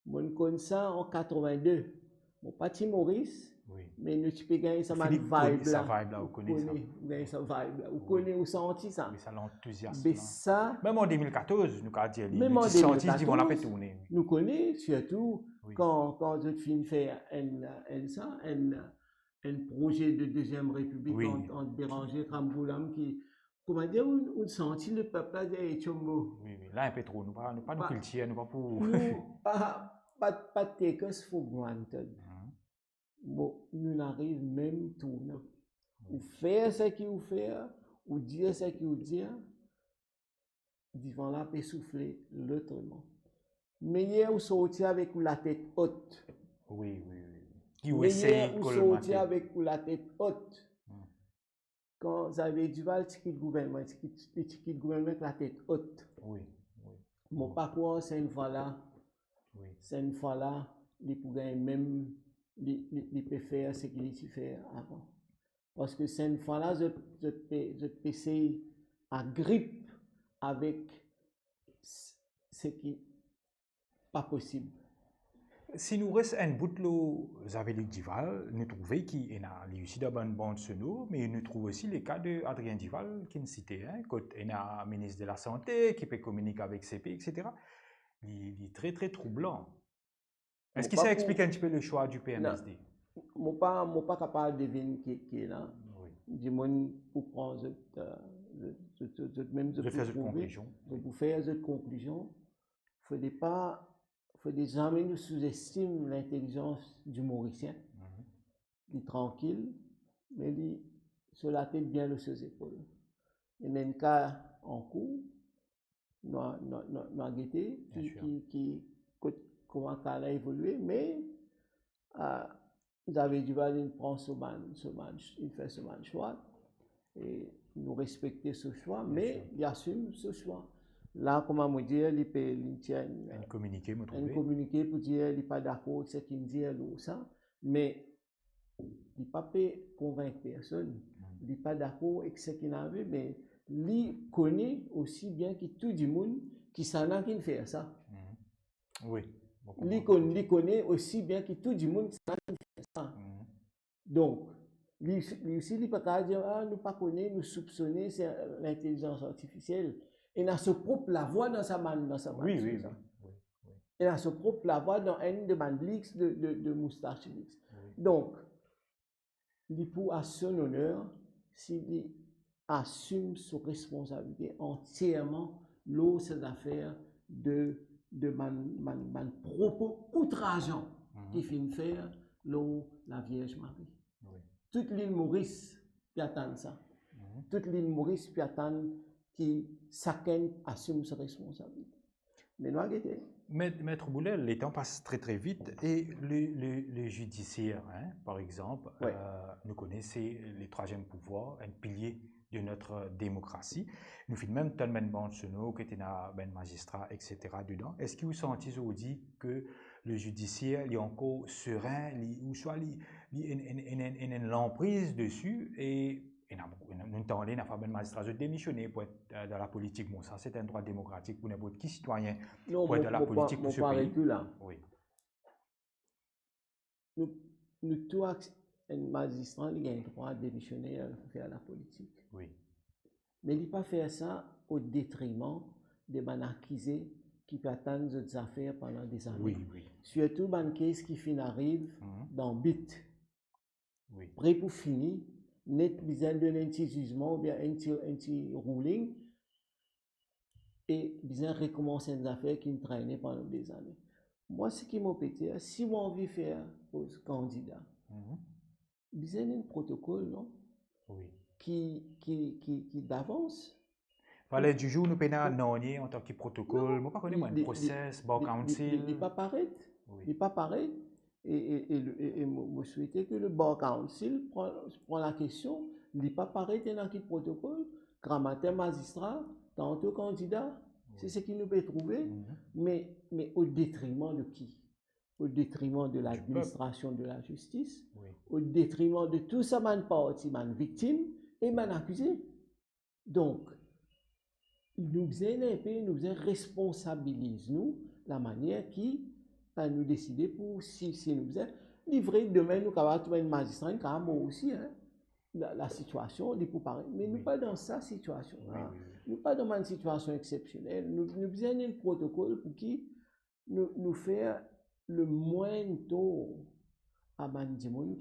Moi, je connais ça en 82. Mon petit Maurice, Oui. mais je peux gagner ça, ma Philippe vibe sa là. vibe là, vous connaissez ça. Vous gagner sa vibe là. Vous Oui. connaissez, vous sentez ça. Oui, ça l'enthousiasme. Mais ça, Même en 2014, nous avons dit, même en les senti, ils vont la 2014, tourner. nous connaissons surtout Oui. quand je finis de faire un projet de Deuxième République Oui. entre Béranger et Kamboulam qui, comment dire, on sentit le peuple là de Tchombo. Oui, oui, là un peu trop, nous pas nous cultiver, nous pas pour. Nous, pas take us for granted. Bon, nous n'arrivons même tout. Ou faire ce qu'il vous fait, ou dire ce qu'il vous dit, devant la paix souffler l'autrement. Mais hier, vous sortez avec la tête haute. Oui, oui, oui. Qui Mais hier, essaye vous sortez avec la tête haute. Quand vous avez du mal, c'est le gouvernement, avec la tête haute. Oui, oui. Mon parcours, c'est une fois là. Oui. C'est une fois là, il pourrait même, il peut faire ce qu'il fait avant. Parce que c'est une fois là, je peux essayer à grippe avec ce qui n'est pas possible. Si nous restons un bout de l'eau, Zavelik Dival, nous trouvons qu'il y a aussi de bonnes bandes sur nous, mais nous trouvons aussi les cas d'Adrien Dival qui nous citait, quand il y a un ministre de la Santé qui peut communiquer avec CP, etc. Il est très, très troublant. Est-ce que ça explique un petit peu le choix du PMSD? Je ne suis pas capable de deviner qui est là. Du monde pour prendre même de faire cette conclusion. Pour faire cette conclusion, il ne faut jamais nous sous-estimer l'intelligence du Mauricien. Il est tranquille, mais il sur la tête bien de ses épaules. Il y a un cas en cours, nous avons guetté, comment ça a évolué, mais David Duval prend il fait ce choix et nous respectons ce choix, mais il assume ce choix. Là, comment me dire, il peut communiquer pour dire il n'est pas d'accord avec ce qu'il me dit ou ça, mais il ne peut pas convaincre personne. Il n'est pas d'accord avec ce qu'il a vu, mais il connaît aussi bien que tout le monde qui s'en a qui fait ça. Oui. Il connaît aussi bien que tout le monde qui s'en a qui fait ça. Donc, lui aussi, il ne peut pas dire, nous ne connaissons pas, nous soupçonnons, c'est l'intelligence artificielle. Il a sa propre voix dans sa main. Oui. Il a sa propre voix dans une de Mandlix de Moustache. Donc, il pour à son honneur, s'il assume sa responsabilité entièrement, l'eau, ses affaires de man propos outrageant qui finit faire l'eau, la Vierge Marie. Toute l'île Maurice puis attend ça. Toute l'île Maurice puis attend qui chacun assume sa responsabilité. Mais nous avons Maître Boulet, les temps passent très très vite et le judiciaire, par exemple, nous connaissons le troisième pouvoir, un pilier de notre démocratie. Nous faisons même tellement de bandes sur nous, que tu as un magistrat, etc. dedans. Est-ce que vous sentez aujourd'hui que le judiciaire est encore serein, ou soit il y a une emprise dessus et nous n'avons pas de magistrat de démissionner pour être dans la politique. Bon, ça c'est un droit démocratique pour n'importe qui citoyen pour être dans la politique pour ce pays. Là. Oui. Nous nous tous, un magistrat, il a le droit de démissionner pour faire la politique. Oui. Mais il ne peut pas faire ça au détriment des accusés qui peuvent attendre des affaires pendant des années. Oui, oui. Surtout dans cases qui arrivent dans le but. Oui. Prêt pour finir, net besoin d'un anti-jugement ou bien anti-ruling et besoin de recommencer des affaires qui ont traîné pendant des années. Moi, ce qui m'a pété, si on veut faire aux candidats, besoin d'un protocole, non? Oui. Qui d'avance. Voilà, du jour, nous peinons non en tant que protocole, moi, pas connais moi, un process, bar council. Il n'est pas pareil. Il n'est pas pareil. Et je souhaitais que le bar council prend la question, il n'est pas pareil dans le protocole, grammaire magistrat, tantôt candidat, c'est ce qu'il nous peut trouver, mais au détriment de qui? Au détriment de l'administration de la justice, au détriment de tout ça, man parti, man victime et man accusé. Donc, nous responsabilisons nous la manière qui nous décider pour si nous faisons livrer demain nous avons trouver un magistrat aussi la situation est pour pareil mais nous pas dans sa situation là nous pas dans une situation exceptionnelle nous besoin d'un protocole pour qui nous faire le moins tôt à Mandimoun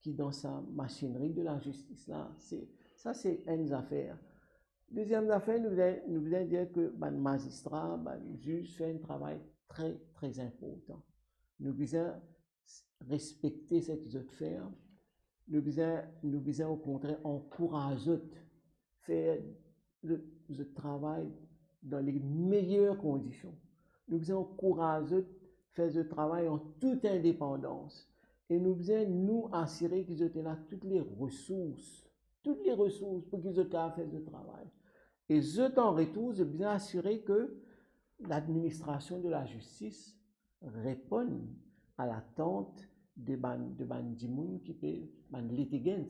qui dans sa machinerie de la justice là c'est une affaire. Deuxième affaire, nous voulons dire que le magistrat, le juge fait un travail très, très important. Nous voulons respecter ce qu'ils ont fait. Nous voulons au contraire encourager faire le travail dans les meilleures conditions. Nous voulons encourager faire ce travail en toute indépendance. Et nous voulons nous assurer qu'ils ont là toutes les ressources pour qu'ils aient fait ce travail. Et en retour, je bien assurer que l'administration de la justice répond à l'attente de Bandimoun qui peut, ban litigants,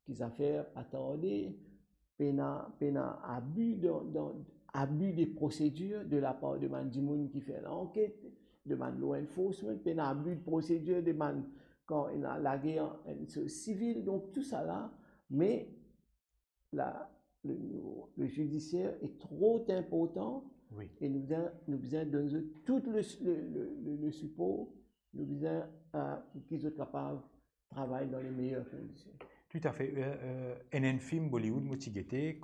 qui affaires attendées, pena abus des procédures de la part de Bandimoun qui fait l'enquête, de law enforcement, pena abus de procédure de quand il a la guerre civile, donc tout ça là, mais le judiciaire est trop important et nous devons donner tout le support, nous devons qu'ils soient capables de travailler dans les meilleures conditions. Tout à fait. Un film Bollywood motigété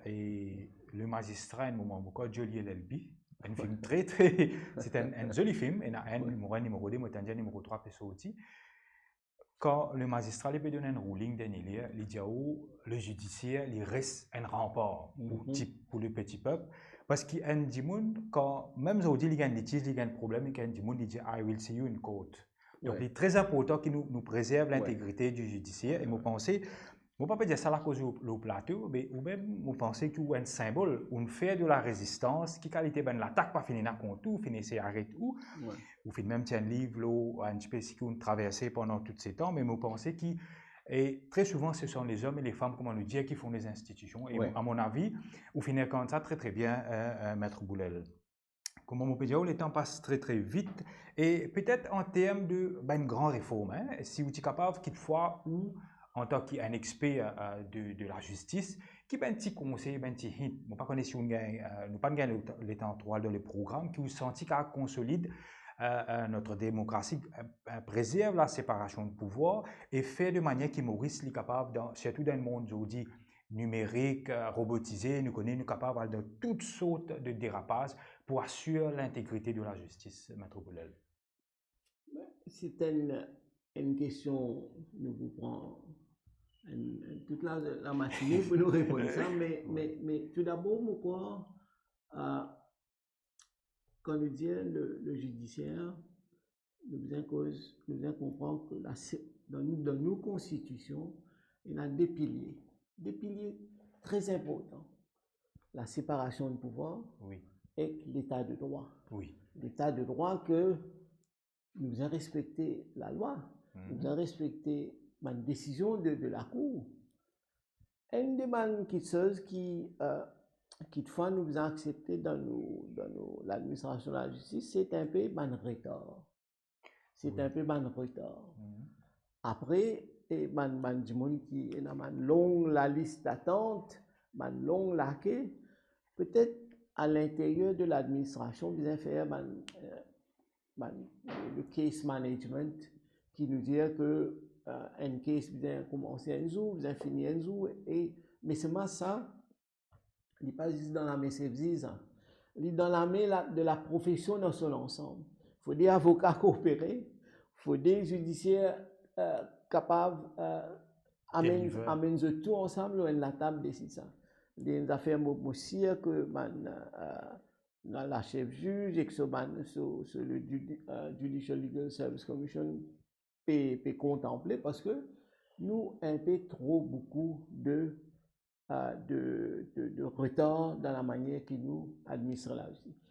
et le magistrat un moment beaucoup Jolie Elbi. Un film très c'est un joli film et un numéro 2 numéro 3 aussi. Quand le magistrat lui peut donner un ruling d'un élève, il dit le judiciaire il reste un rempart pour le petit peuple. Parce qu'il y a un monde, quand même aujourd'hui il y a un litige, il y a un problème, il y a un monde, il dit I will see you in court. Donc il est très important qu'il nous préserve l'intégrité du judiciaire. Et moi pensez, je ne peux pas dire ça à cause du plateau, mais ou même je pensais qu'il y a un symbole, on fait de la résistance, qui qualité ben l'attaque pas finir à compte ou finir c'est arrêter ou fait même un livre un petit peu traversé pendant tous ces temps, mais je pensais qui et très souvent ce sont les hommes et les femmes comment nous dire qui font les institutions et à mon avis on finit comme ça très bien maître Boulel. Comment on peut dire, le temps passe très très vite et peut-être en termes de une grande réforme, si vous êtes capable quelquefois ou en tant qu'un expert de la justice, qui est un petit conseil, un petit hint. Nous pas connaissons nous pas gagné le temps droit dans les programmes qui vous senti qu'à consolide notre démocratie, préserve la séparation de pouvoir et fait de manière qui Maurice est capable, surtout dans le monde aujourd'hui numérique, robotisé, nous capables de toutes sortes de dérapages pour assurer l'intégrité de la justice, Maître Boulel. C'est une question, nous vous prenons toute la matinée pour nous répondre ça, mais tout d'abord, pourquoi quand nous disons le judiciaire, nous devons comprendre que dans nos constitutions, il y a des piliers très importants. La séparation de pouvoir et l'état de droit. L'état de droit que nous devons respecter la loi, nous devons respecter la décision de la Cour. Une demande qui toutefois nous avons accepté dans l'administration de la justice, c'est un peu un retard. C'est un peu ban retard. Après, et man du monde qui est dans longue la liste d'attente, longue la queue, peut-être à l'intérieur de l'administration, vous faire le case management qui nous dit que un case vient commencer un jour, vient finir un jour, mais c'est moi ça, il n'est pas juste dans la main, c'est ça. Il est dans la main de la profession dans son ensemble. Il faut des avocats coopérer, il faut des judiciaires capables d'amener tout ensemble à la table de ça. Des affaires aussi que dans la chef juge et que sur le Judicial Legal Service Commission peut contempler parce que nous un peu trop beaucoup de retard dans la manière que nous administrons la justice.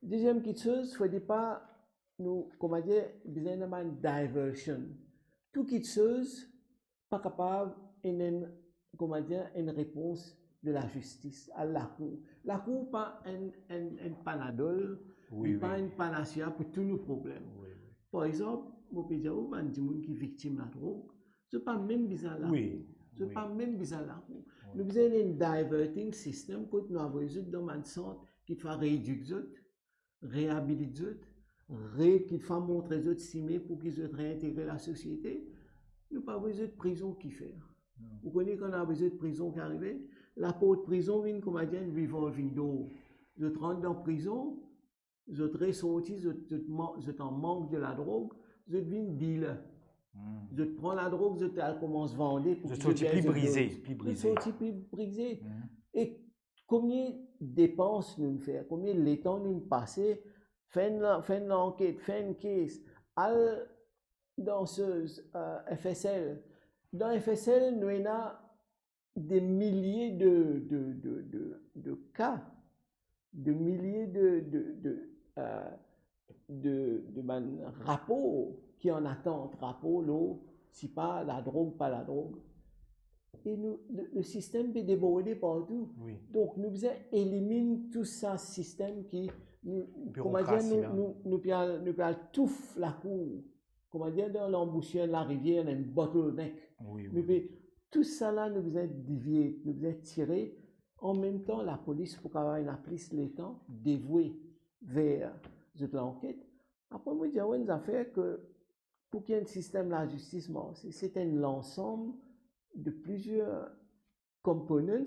Deuxième chose, il ne faut pas nous, comment dire, besoin de diversion. Tout chose pas capable comment dire, une réponse de la justice à la cour. La cour pas un panadol, pas une panacea pour tous nos problèmes. Par exemple, mon pédia ou man di moun qui victime de la drogue, c'est pas même bizarre la cour. C'est pas même bizarre la cour. Nous besoin d'un diverting system que nous avons résoudre dans un centre qui fait rééduquer, réhabiliter, qui fait montrer les autres simés pour qu'ils soient réintégrés la société. Nous pas besoin de prison qui fait. Vous connaissez qu'on a besoin de prison qui arrive. La porte prison vient comme un revolving door. Je rentre dans la prison, je ressorti, je en manque de la drogue, je deviens dealer. Je prends la drogue, je commence à vendre. Je suis plus brisé. Je suis plus brisé. Et combien de dépenses nous faisons, combien de temps nous passons, faire une enquête, faire une caisse, danseuse FSL. Dans FSL, nous avons des milliers de cas, de milliers de rapports qui en attendent, rapports, l'eau, si pas la drogue, pas la drogue. Et nous, le système peut déborder partout. Donc, nous devons éliminer tout ça système qui nous tout la cour. Comment dire, dans l'embouchure de la rivière, il y a une bottleneck. Tout ça là, nous devons dévier, nous devons tirer. En même temps, la police, pour avoir une police les temps, dévouée vers l'enquête. Après, moi, je dis, une affaire que pour qu'il y ait un système de la justice, c'est un ensemble de plusieurs components.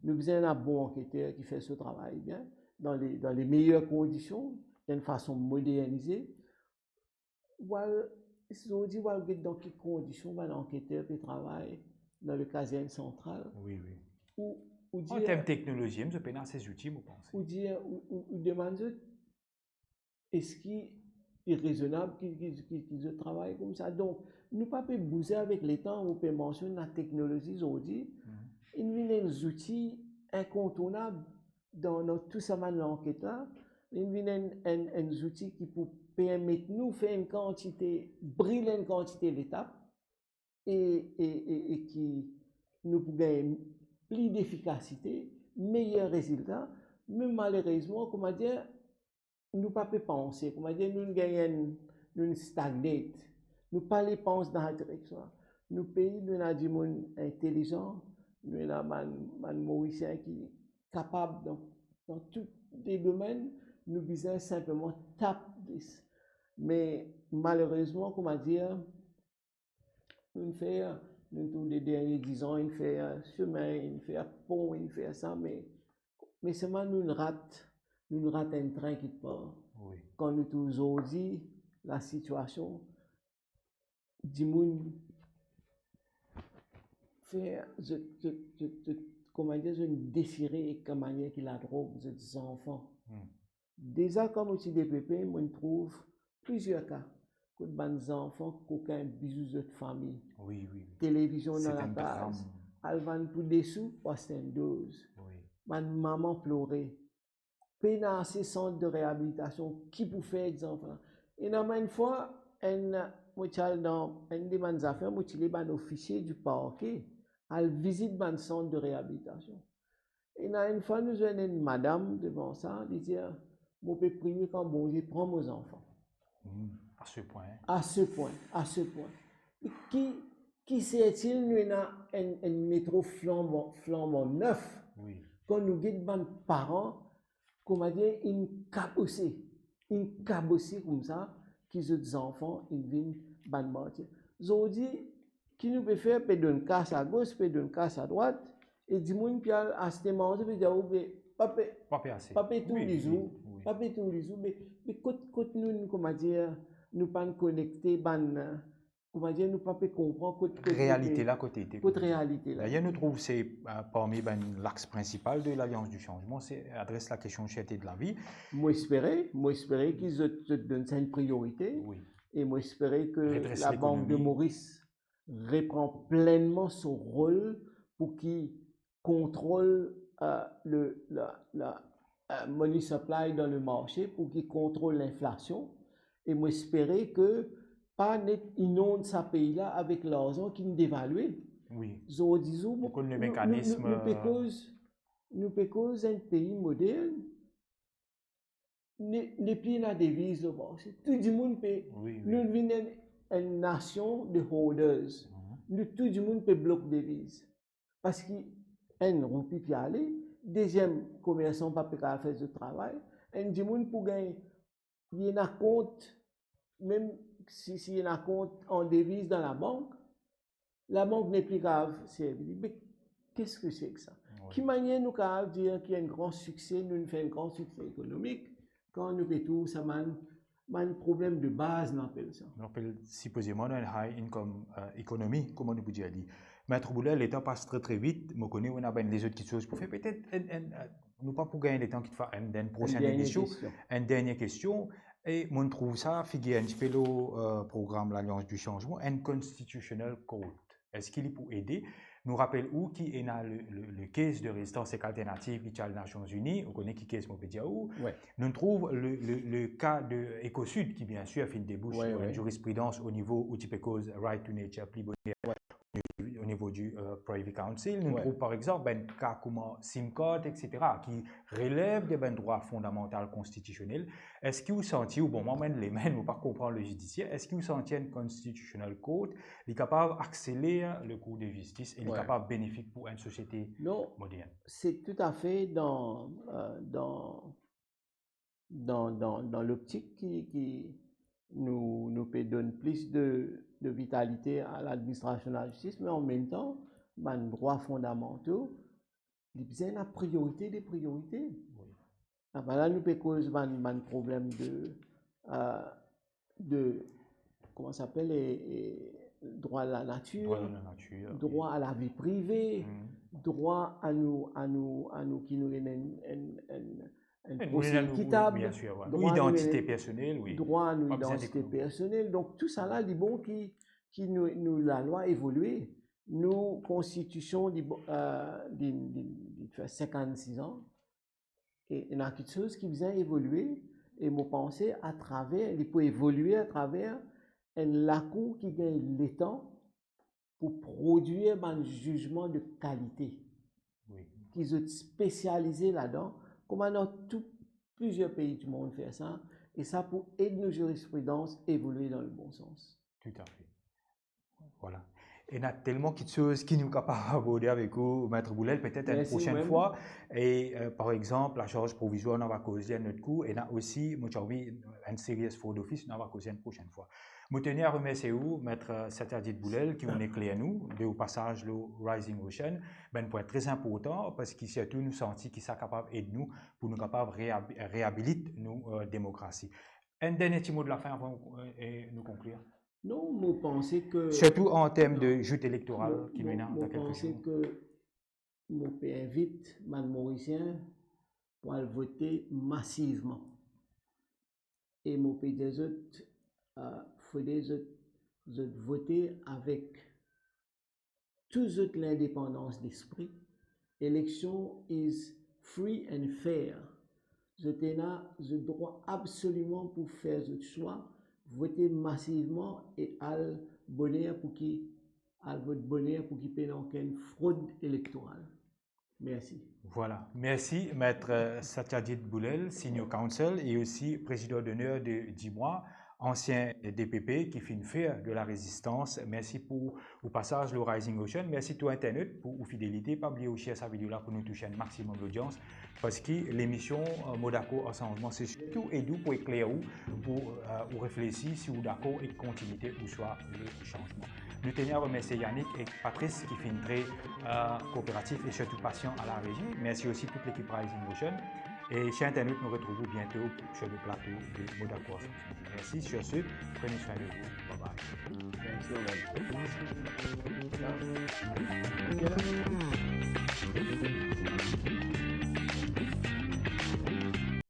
Nous avons un bon enquêteur qui fait ce travail bien, dans les meilleures conditions, d'une façon modernisée. Si on dit dans quelles conditions un enquêteur peut travailler dans le casier central. En termes technologiques, je pense ces outils, vous pensez. Ou demander est-ce qu'il est raisonnable qu'ils travaillent comme ça. Donc, nous ne pouvons pas bouger avec les temps, on peut mentionner la technologie aujourd'hui. Il y a des outils incontournables dans tout ça, l'enquête là. Il y a des outils qui permettent nous de faire une quantité, brûler une quantité d'étapes et qui nous gagner plus d'efficacité, meilleurs résultats. Mais malheureusement, comment dire, nous ne pouvons pas penser, comment dire, nous gagnons, nous stagnons, nous ne pas penser dans la direction. Nous pays, nous avons du monde intelligent, nous avons un Mauricien qui est capable dans tous les domaines, nous besoin simplement taper. Mais malheureusement, comment dire, nous faisons tous les derniers 10 ans, il fait un chemin, il fait un pont, il fait ça, mais seulement nous ratons un train qui part. Quand nous tous aujourd'hui, la situation du monde fait, comment dire, je désirais et comme manière qu'il a drogue des enfants. Déjà, comme aussi des pépés, on trouve plusieurs cas. Que des enfants, qu'aucun bisou de famille. Télévision dans la case. Alvan pour des sous, parce que c'est une dose. Ma maman pleurait. Peine à ces centres de réhabilitation qui pour faire des enfants. Et dans une fois, dans une des affaires, moi, je un officier du parquet. Elle visite un centre de réhabilitation. Et dans une fois, nous avons une madame devant ça, elle dit, je peux prier quand bon Dieu prend mes enfants. ce point. À ce point. Et qui sait-il, nous avons un métro flambant neuf, Oui. quand nous avons des parents, comment dire, une cabossée comme ça, qui ont des enfants, ils viennent ban mentir. Ils ont dit, qui nous peut faire, peut donner une casse à gauche, peut donner une casse à droite, et du monde qui a à se manger, peut dire, papa tous les jours, mais quand nous, comment dire, nous pas connectés, comment dire, nous pas comprendre Réalité là côté. réalité là. D'ailleurs, nous trouvons que c'est parmi l'axe principal de l'Alliance du changement, c'est adresse la question de cherté de la vie. Moi espérais qu'ils te donnent ça une priorité. Oui. Et moi espérais que Redresse la Banque de l'économie. Maurice reprend pleinement son rôle pour qu'il contrôle la money supply dans le marché, pour qu'il contrôle l'inflation. Et moi espérais que pas net inonde sa pays là avec l'argent qui nous dévalue. Oui. Nous le mécanisme. Nous pécose un pays moderne. Les pays la devise le marché. Tout le monde peut. Oui. Nous venons une nation de holders. Nous, tout le monde peut bloquer des devises. Parce qu'un, on peut y aller. Deuxième, commerçant pas peut faire du travail. Un du monde pour gagner. Il y a un compte, même si il y a un compte en devise dans la banque n'est plus grave. Mais qu'est-ce que c'est que ça? Oui. Qui manière nous capable dire qu'il y a un grand succès, nous faisons un grand succès économique, quand nous faisons tout ça, un problème de base, on appelle ça. On appelle supposément une high income économie, comme on peut dire. Maître Boulet, le temps passe très vite. Je connais, on a bien les autres choses pour faire. Peut-être, nous pas pour gagner le temps qui te fait une prochaine émission, une dernière question. Et on trouve ça, figure un petit peu le programme l'Alliance du changement, un constitutional code. Est-ce qu'il est pour aider? Nous rappelle où qui est le case de résistance alternative qui est les Nations Unies, on connaît qui est, on peut dire où. Ouais. Nous trouvons le cas de EcoSud qui bien sûr a fait une débouche sur une jurisprudence au niveau où tu peux cause right to nature, au niveau du Privy Council. Nous trouvons par exemple un cas comme SIM-card, etc., qui relève des droits fondamentaux constitutionnels. Est-ce que vous sentez, ou bon, moi, les mains, ne pas comprendre le judiciaire, est-ce que vous sentez un constitutional code qui est capable d'accélérer le cours de justice et capable de bénéfique pour une société moderne? C'est tout à fait dans l'optique qui nous peut donner plus de vitalité à l'administration de la justice, mais en même temps, les droits fondamentaux, il y a la priorité des priorités. Oui. Là, nous peut causer un problème de comment ça s'appelle, droit à la nature, droit à la vie privée, droit à nous qui nous un procès équitable, bien sûr, droit à identité personnelle, droit à une identité personnelle. Donc tout ça là, les bons qui nous la loi évoluer. Nous constitution fait 56 ans et il y a quelque chose qui vient évoluer et moi penser à travers, il peut évoluer à travers la cour qui gagne le temps pour produire un jugement de qualité, qui sont spécialisés là-dedans. Comment dans plusieurs pays du monde faire ça, et ça pour aider nos jurisprudences à évoluer dans le bon sens. Tout à fait. Voilà. Et il y a tellement de choses qui nous capables d'aborder avec vous, Maître Boulel, peut-être une prochaine fois. Et par exemple, la charge provisoire, on va causer à notre coup. Et là aussi, une série faute d'office, on va causer une prochaine fois. Je tenais à remercier vous, Maître Satyajit Boulel, qui ont éclairé nous, de au passage le Rising Ocean. Un point très important, parce qu'il surtout nous sentit qu'ils sont capables d'aider nous pour nous capables de réhabiliter nos démocraties. Un dernier petit mot de la fin avant de nous conclure. Non, moi pensais que... Surtout en termes de joute électorale qui mène dans quelques jours. Je pense que mon pays invite les Mauriciens pour voter massivement. Et mon pays des autres, il faut voter avec toute l'indépendance d'esprit. L'élection is free and fair. Je ai droit absolument pour faire ce choix. Voter massivement et al bonheur pour qui paye aucune fraude électorale. Merci. Voilà. Merci, Maître Satyajit Boulel, Senior Counsel et aussi président d'honneur de 10 mois ancien DPP qui fait faire de la résistance. Merci pour le passage le Rising Ocean. Merci tout Internet pour votre fidélité. Pas oublier aussi sa vidéo là pour nous toucher un maximum d'audience parce que l'émission Modako en changement, c'est surtout et doux pour éclairer pour réfléchir si vous d'accord et continuité ou soit le changement. Nous tenons à remercier Yannick et Patrice qui fait une très coopératif et surtout patient à la régie. Merci aussi toute l'équipe Rising Ocean. Et chez Internet, nous retrouvons bientôt sur le plateau de Modako. Merci. Sur ce, prenez soin de vous. Bye bye. Merci.